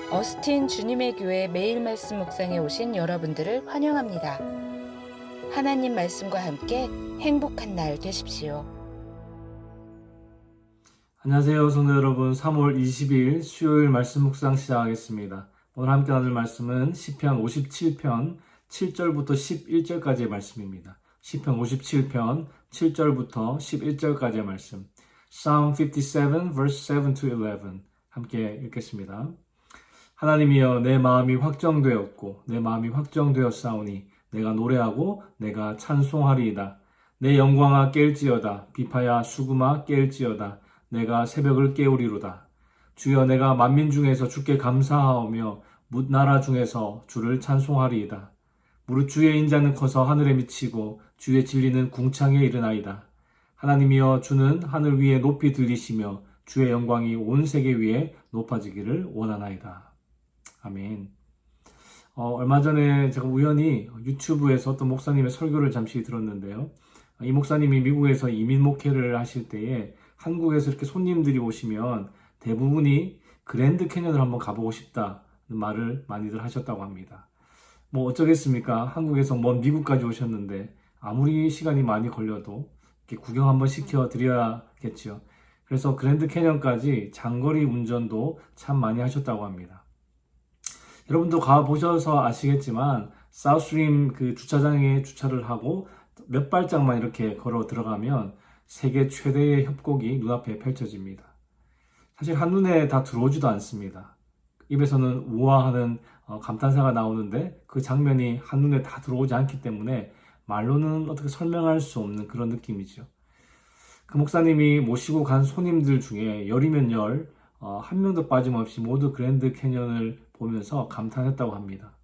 어스틴 주님의 교회 매일 말씀 묵상에 오신 여러분들을 환영합니다. 하나님 말씀과 함께 행복한 날 되십시오. 안녕하세요, 성도 여러분. 3월 20일 수요일 말씀 묵상 시작하겠습니다. 오늘 함께 나눌 말씀은 시편 57편 7절부터 11절까지의 말씀입니다. 시편 57편 7절부터 11절까지의 말씀. Psalm 57 verse 7 to 11 함께 읽겠습니다. 하나님이여, 내 마음이 확정되었고 내 마음이 확정되었사오니 내가 노래하고 내가 찬송하리이다. 내 영광아 깰지어다. 비파야 수금아 깰지어다. 내가 새벽을 깨우리로다. 주여, 내가 만민 중에서 주께 감사하오며 뭇 나라 중에서 주를 찬송하리이다. 무릇 주의 인자는 커서 하늘에 미치고 주의 진리는 궁창에 이르나이다. 하나님이여, 주는 하늘 위에 높이 들리시며 주의 영광이 온 세계 위에 높아지기를 원하나이다. 아멘. 얼마 전에 제가 우연히 유튜브에서 어떤 목사님의 설교를 잠시 들었는데요. 이 목사님이 미국에서 이민 목회를 하실 때에 한국에서 이렇게 손님들이 오시면 대부분이 그랜드 캐년을 한번 가보고 싶다는 말을 많이들 하셨다고 합니다. 뭐 어쩌겠습니까? 한국에서 먼 미국까지 오셨는데 아무리 시간이 많이 걸려도 이렇게 구경 한번 시켜드려야겠죠. 그래서 그랜드 캐년까지 장거리 운전도 참 많이 하셨다고 합니다. 여러분도 가보셔서 아시겠지만 사우스트림 그 주차장에 주차를 하고 몇 발짝만 이렇게 걸어 들어가면 세계 최대의 협곡이 눈앞에 펼쳐집니다. 사실 한눈에 다 들어오지도 않습니다. 입에서는 우아하는 감탄사가 나오는데 그 장면이 한눈에 다 들어오지 않기 때문에 말로는 어떻게 설명할 수 없는 그런 느낌이죠. 그 목사님이 모시고 간 손님들 중에 열이면 한 명도 빠짐없이 모두 그랜드 캐년을 보면서 감탄했다고 합니다.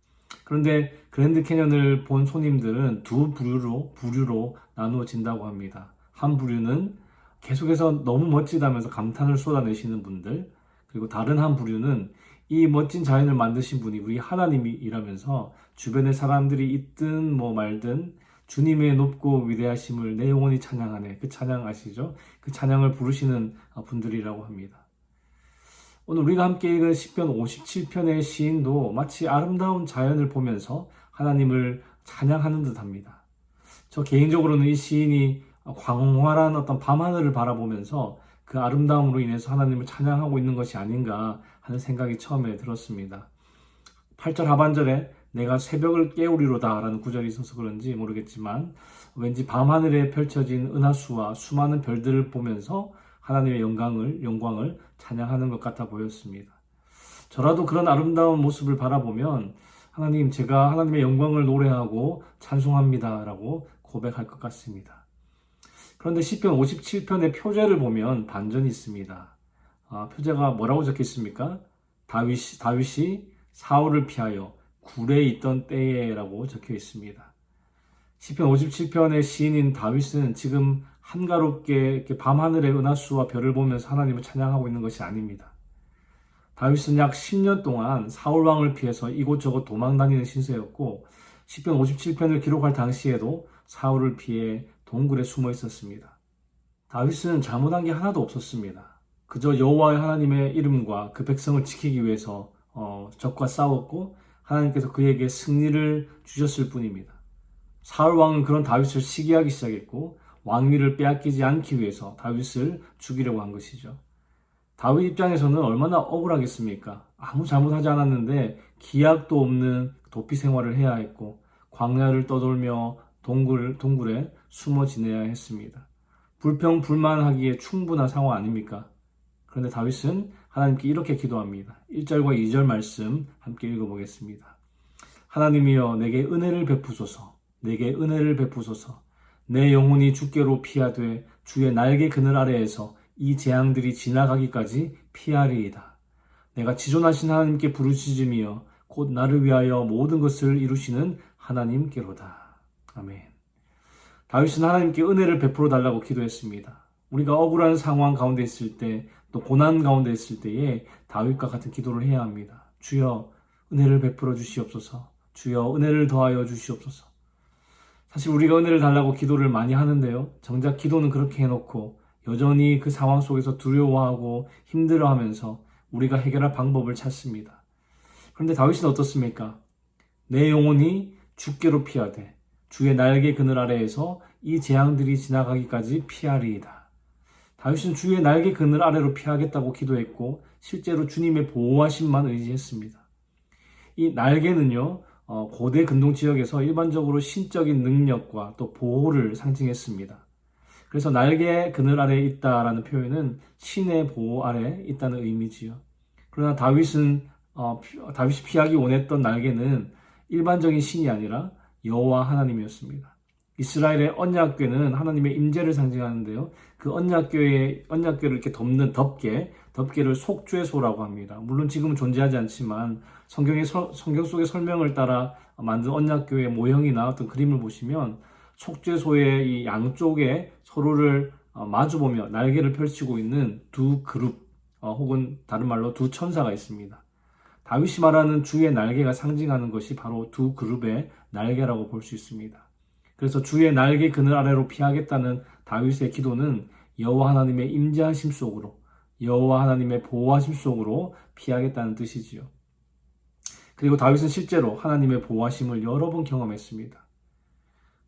그런데 그랜드 캐년을 본 손님들은 두 부류로 나누어진다고 합니다. 한 부류는 계속해서 너무 멋지다면서 감탄을 쏟아내시는 분들, 그리고 다른 한 부류는 이 멋진 자연을 만드신 분이 우리 하나님이라면서 주변의 사람들이 있든 뭐 말든 주님의 높고 위대하심을 내 영혼이 찬양하네. 그 찬양 아시죠? 그 찬양을 부르시는 분들이라고 합니다. 오늘 우리가 함께 읽은 시편 57편의 시인도 마치 아름다운 자연을 보면서 하나님을 찬양하는 듯합니다. 저 개인적으로는 이 시인이 광활한 어떤 밤하늘을 바라보면서 그 아름다움으로 인해서 하나님을 찬양하고 있는 것이 아닌가 하는 생각이 처음에 들었습니다. 8절 하반절에 내가 새벽을 깨우리로다 라는 구절이 있어서 그런지 모르겠지만 왠지 밤하늘에 펼쳐진 은하수와 수많은 별들을 보면서 하나님의 영광을 찬양하는 것 같아 보였습니다. 저라도 그런 아름다운 모습을 바라보면 하나님, 제가 하나님의 영광을 노래하고 찬송합니다 라고 고백할 것 같습니다. 그런데 시편 57편의 표제를 보면 반전이 있습니다. 표제가 뭐라고 적혀 있습니까? 다윗이 사울을 피하여 굴에 있던 때에 라고 적혀 있습니다. 시편 57편의 시인인 다윗은 지금 한가롭게 이렇게 밤하늘의 은하수와 별을 보면서 하나님을 찬양하고 있는 것이 아닙니다. 다윗은 약 10년 동안 사울왕을 피해서 이곳저곳 도망다니는 신세였고 시편 57편을 기록할 당시에도 사울을 피해 동굴에 숨어 있었습니다. 다윗은 잘못한 게 하나도 없었습니다. 그저 여호와의 하나님의 이름과 그 백성을 지키기 위해서 적과 싸웠고 하나님께서 그에게 승리를 주셨을 뿐입니다. 사울 왕은 그런 다윗을 시기하기 시작했고 왕위를 빼앗기지 않기 위해서 다윗을 죽이려고 한 것이죠. 다윗 입장에서는 얼마나 억울하겠습니까? 아무 잘못하지 않았는데 기약도 없는 도피 생활을 해야 했고 광야를 떠돌며 동굴에 숨어 지내야 했습니다. 불평불만하기에 충분한 상황 아닙니까? 그런데 다윗은 하나님께 이렇게 기도합니다. 1절과 2절 말씀 함께 읽어보겠습니다. 하나님이여, 내게 은혜를 베푸소서. 내게 은혜를 베푸소서. 내 영혼이 주께로 피하되 주의 날개 그늘 아래에서 이 재앙들이 지나가기까지 피하리이다. 내가 지존하신 하나님께 부르짖으며 곧 나를 위하여 모든 것을 이루시는 하나님께로다. 아멘. 다윗은 하나님께 은혜를 베풀어 달라고 기도했습니다. 우리가 억울한 상황 가운데 있을 때, 또 고난 가운데 있을 때에 다윗과 같은 기도를 해야 합니다. 주여, 은혜를 베풀어 주시옵소서. 주여, 은혜를 더하여 주시옵소서. 사실 우리가 은혜를 달라고 기도를 많이 하는데요. 정작 기도는 그렇게 해놓고 여전히 그 상황 속에서 두려워하고 힘들어하면서 우리가 해결할 방법을 찾습니다. 그런데 다윗은 어떻습니까? 내 영혼이 주께로 피하되 주의 날개 그늘 아래에서 이 재앙들이 지나가기까지 피하리이다. 다윗은 주의 날개 그늘 아래로 피하겠다고 기도했고 실제로 주님의 보호하심만 의지했습니다. 이 날개는요, 고대 근동 지역에서 일반적으로 신적인 능력과 또 보호를 상징했습니다. 그래서 날개 그늘 아래에 있다라는 표현은 신의 보호 아래에 있다는 의미지요. 그러나 다윗이 피하기 원했던 날개는 일반적인 신이 아니라 여호와 하나님이었습니다. 이스라엘의 언약궤는 하나님의 임재를 상징하는데요. 그 언약궤를 이렇게 덮는 덮개를 속죄소라고 합니다. 물론 지금은 존재하지 않지만 성경 속의 설명을 따라 만든 언약궤의 모형이나 어떤 그림을 보시면 속죄소의 이 양쪽에 서로를 마주보며 날개를 펼치고 있는 두 그룹 혹은 다른 말로 두 천사가 있습니다. 다윗이 말하는 주의 날개가 상징하는 것이 바로 두 그룹의 날개라고 볼 수 있습니다. 그래서 주의 날개 그늘 아래로 피하겠다는 다윗의 기도는 여호와 하나님의 임재하심 속으로, 여호와 하나님의 보호하심 속으로 피하겠다는 뜻이지요. 그리고 다윗은 실제로 하나님의 보호하심을 여러 번 경험했습니다.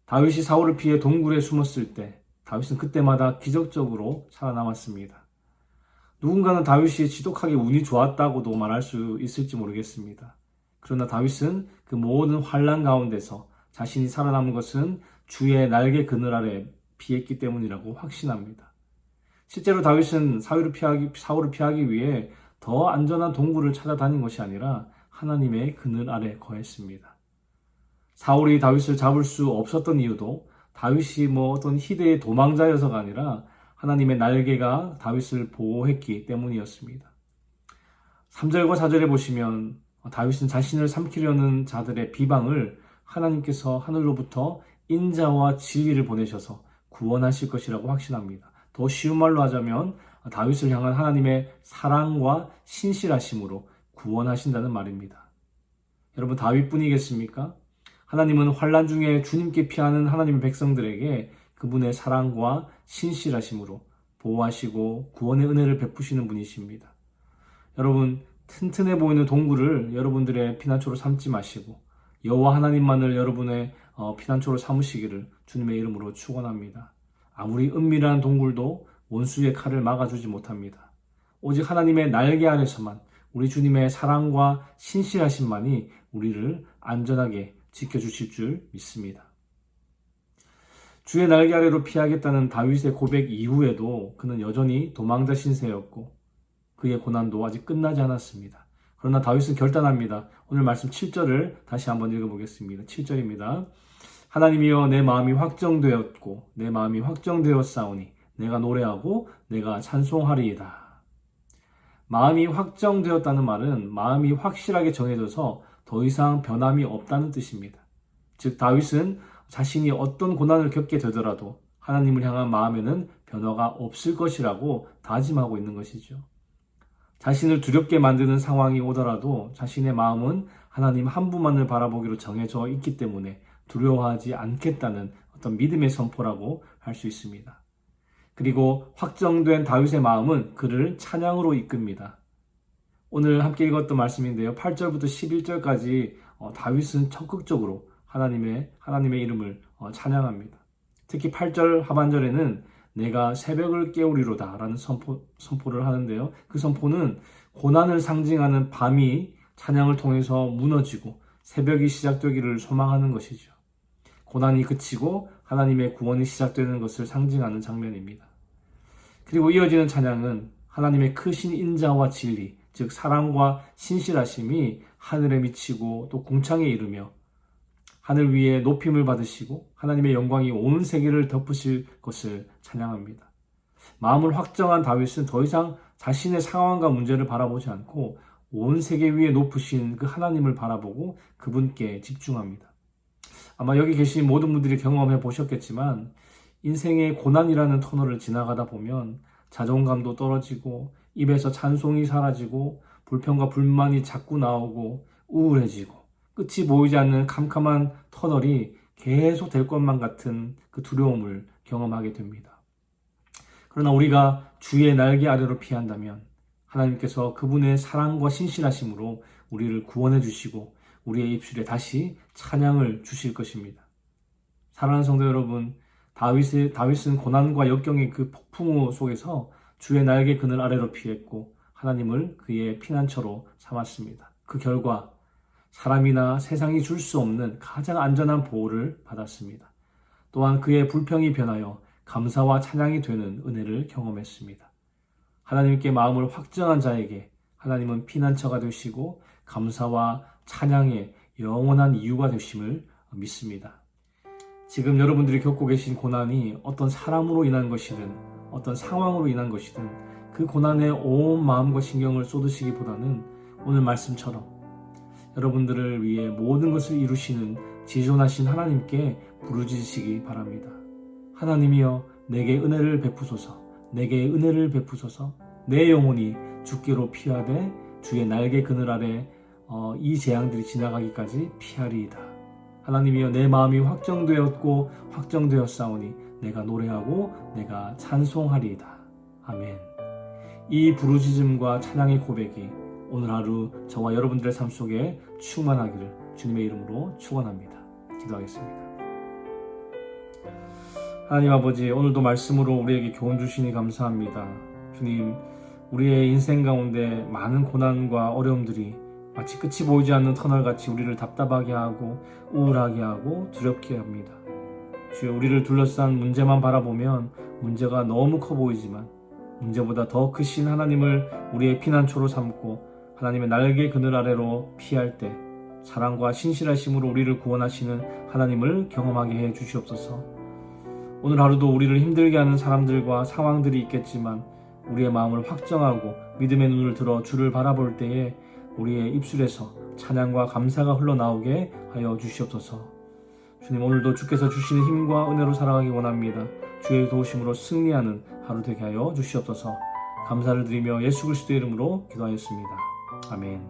다윗이 사울을 피해 동굴에 숨었을 때 다윗은 그때마다 기적적으로 살아남았습니다. 누군가는 다윗이 지독하게 운이 좋았다고도 말할 수 있을지 모르겠습니다. 그러나 다윗은 그 모든 환난 가운데서 자신이 살아남은 것은 주의 날개 그늘 아래 피했기 때문이라고 확신합니다. 실제로 다윗은 사울을 피하기 위해 더 안전한 동굴을 찾아다닌 것이 아니라 하나님의 그늘 아래 거했습니다. 사울이 다윗을 잡을 수 없었던 이유도 다윗이 어떤 희대의 도망자여서가 아니라 하나님의 날개가 다윗을 보호했기 때문이었습니다. 3절과 4절에 보시면 다윗은 자신을 삼키려는 자들의 비방을 하나님께서 하늘로부터 인자와 진리를 보내셔서 구원하실 것이라고 확신합니다. 더 쉬운 말로 하자면 다윗을 향한 하나님의 사랑과 신실하심으로 구원하신다는 말입니다. 여러분, 다윗뿐이겠습니까? 하나님은 환난 중에 주님께 피하는 하나님의 백성들에게 그분의 사랑과 신실하심으로 보호하시고 구원의 은혜를 베푸시는 분이십니다. 여러분, 튼튼해 보이는 동굴을 여러분들의 피난처로 삼지 마시고 여호와 하나님만을 여러분의 피난처로 삼으시기를 주님의 이름으로 축원합니다. 아무리 은밀한 동굴도 원수의 칼을 막아주지 못합니다. 오직 하나님의 날개 아래서만 우리 주님의 사랑과 신실하심만이 우리를 안전하게 지켜주실 줄 믿습니다. 주의 날개 아래로 피하겠다는 다윗의 고백 이후에도 그는 여전히 도망자 신세였고 그의 고난도 아직 끝나지 않았습니다. 그러나 다윗은 결단합니다. 오늘 말씀 7절을 다시 한번 읽어보겠습니다. 7절입니다. 하나님이여, 내 마음이 확정되었고 내 마음이 확정되었사오니 내가 노래하고 내가 찬송하리이다. 마음이 확정되었다는 말은 마음이 확실하게 정해져서 더 이상 변함이 없다는 뜻입니다. 즉 다윗은 자신이 어떤 고난을 겪게 되더라도 하나님을 향한 마음에는 변화가 없을 것이라고 다짐하고 있는 것이죠. 자신을 두렵게 만드는 상황이 오더라도 자신의 마음은 하나님 한 분만을 바라보기로 정해져 있기 때문에 두려워하지 않겠다는 어떤 믿음의 선포라고 할 수 있습니다. 그리고 확정된 다윗의 마음은 그를 찬양으로 이끕니다. 오늘 함께 읽었던 말씀인데요. 8절부터 11절까지 다윗은 적극적으로 하나님의 이름을 찬양합니다. 특히 8절 하반절에는 내가 새벽을 깨우리로다 라는 선포를 하는데요. 그 선포는 고난을 상징하는 밤이 찬양을 통해서 무너지고 새벽이 시작되기를 소망하는 것이죠. 고난이 그치고 하나님의 구원이 시작되는 것을 상징하는 장면입니다. 그리고 이어지는 찬양은 하나님의 크신 인자와 진리, 즉 사랑과 신실하심이 하늘에 미치고 또 궁창에 이르며 하늘 위에 높임을 받으시고 하나님의 영광이 온 세계를 덮으실 것을 찬양합니다. 마음을 확정한 다윗은 더 이상 자신의 상황과 문제를 바라보지 않고 온 세계 위에 높으신 그 하나님을 바라보고 그분께 집중합니다. 아마 여기 계신 모든 분들이 경험해 보셨겠지만 인생의 고난이라는 터널을 지나가다 보면 자존감도 떨어지고 입에서 찬송이 사라지고 불평과 불만이 자꾸 나오고 우울해지고 끝이 보이지 않는 캄캄한 터널이 계속 될 것만 같은 그 두려움을 경험하게 됩니다. 그러나 우리가 주의 날개 아래로 피한다면 하나님께서 그분의 사랑과 신실하심으로 우리를 구원해 주시고 우리의 입술에 다시 찬양을 주실 것입니다. 사랑하는 성도 여러분, 다윗은 고난과 역경의 그 폭풍우 속에서 주의 날개 그늘 아래로 피했고 하나님을 그의 피난처로 삼았습니다. 그 결과 사람이나 세상이 줄 수 없는 가장 안전한 보호를 받았습니다. 또한 그의 불평이 변하여 감사와 찬양이 되는 은혜를 경험했습니다. 하나님께 마음을 확정한 자에게 하나님은 피난처가 되시고 감사와 찬양의 영원한 이유가 되심을 믿습니다. 지금 여러분들이 겪고 계신 고난이 어떤 사람으로 인한 것이든 어떤 상황으로 인한 것이든 그 고난에 온 마음과 신경을 쏟으시기보다는 오늘 말씀처럼 여러분들을 위해 모든 것을 이루시는 지존하신 하나님께 부르짖으시기 바랍니다. 하나님이여 내게 은혜를 베푸소서, 내게 은혜를 베푸소서. 내 영혼이 주께로 피하되 주의 날개 그늘 아래 이 재앙들이 지나가기까지 피하리이다. 하나님이여 내 마음이 확정되었고 확정되었사오니 내가 노래하고 내가 찬송하리이다. 아멘. 이 부르짖음과 찬양의 고백이 오늘 하루 저와 여러분들의 삶 속에 충만하기를 주님의 이름으로 축원합니다. 기도하겠습니다. 하나님 아버지, 오늘도 말씀으로 우리에게 교훈 주시니 감사합니다. 주님, 우리의 인생 가운데 많은 고난과 어려움들이 마치 끝이 보이지 않는 터널같이 우리를 답답하게 하고 우울하게 하고 두렵게 합니다. 주여, 우리를 둘러싼 문제만 바라보면 문제가 너무 커 보이지만 문제보다 더 크신 하나님을 우리의 피난처로 삼고 하나님의 날개 그늘 아래로 피할 때 사랑과 신실하심으로 우리를 구원하시는 하나님을 경험하게 해 주시옵소서. 오늘 하루도 우리를 힘들게 하는 사람들과 상황들이 있겠지만 우리의 마음을 확정하고 믿음의 눈을 들어 주를 바라볼 때에 우리의 입술에서 찬양과 감사가 흘러나오게 하여 주시옵소서. 주님, 오늘도 주께서 주시는 힘과 은혜로 살아가기 원합니다. 주의 도우심으로 승리하는 하루 되게 하여 주시옵소서. 감사를 드리며 예수 그리스도의 이름으로 기도하였습니다. 아멘.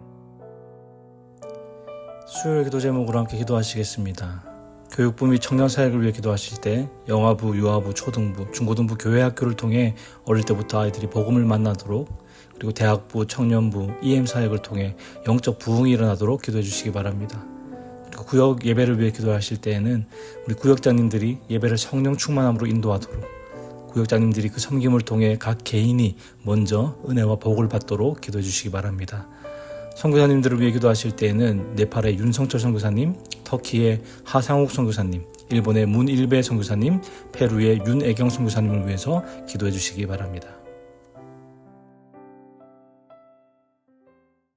수요일 기도 제목으로 함께 기도하시겠습니다. 교육부 및 청년사역을 위해 기도하실 때 영아부, 유아부, 초등부, 중고등부 교회학교를 통해 어릴 때부터 아이들이 복음을 만나도록, 그리고 대학부, 청년부, EM 사역을 통해 영적 부흥이 일어나도록 기도해 주시기 바랍니다. 그리고 구역 예배를 위해 기도하실 때에는 우리 구역장님들이 예배를 성령 충만함으로 인도하도록, 구역장님들이 그 섬김을 통해 각 개인이 먼저 은혜와 복을 받도록 기도해 주시기 바랍니다. 선교사님들을 위해 기도하실 때에는 네팔의 윤성철 선교사님, 터키의 하상욱 선교사님, 일본의 문일배 선교사님, 페루의 윤애경 선교사님을 위해서 기도해 주시기 바랍니다.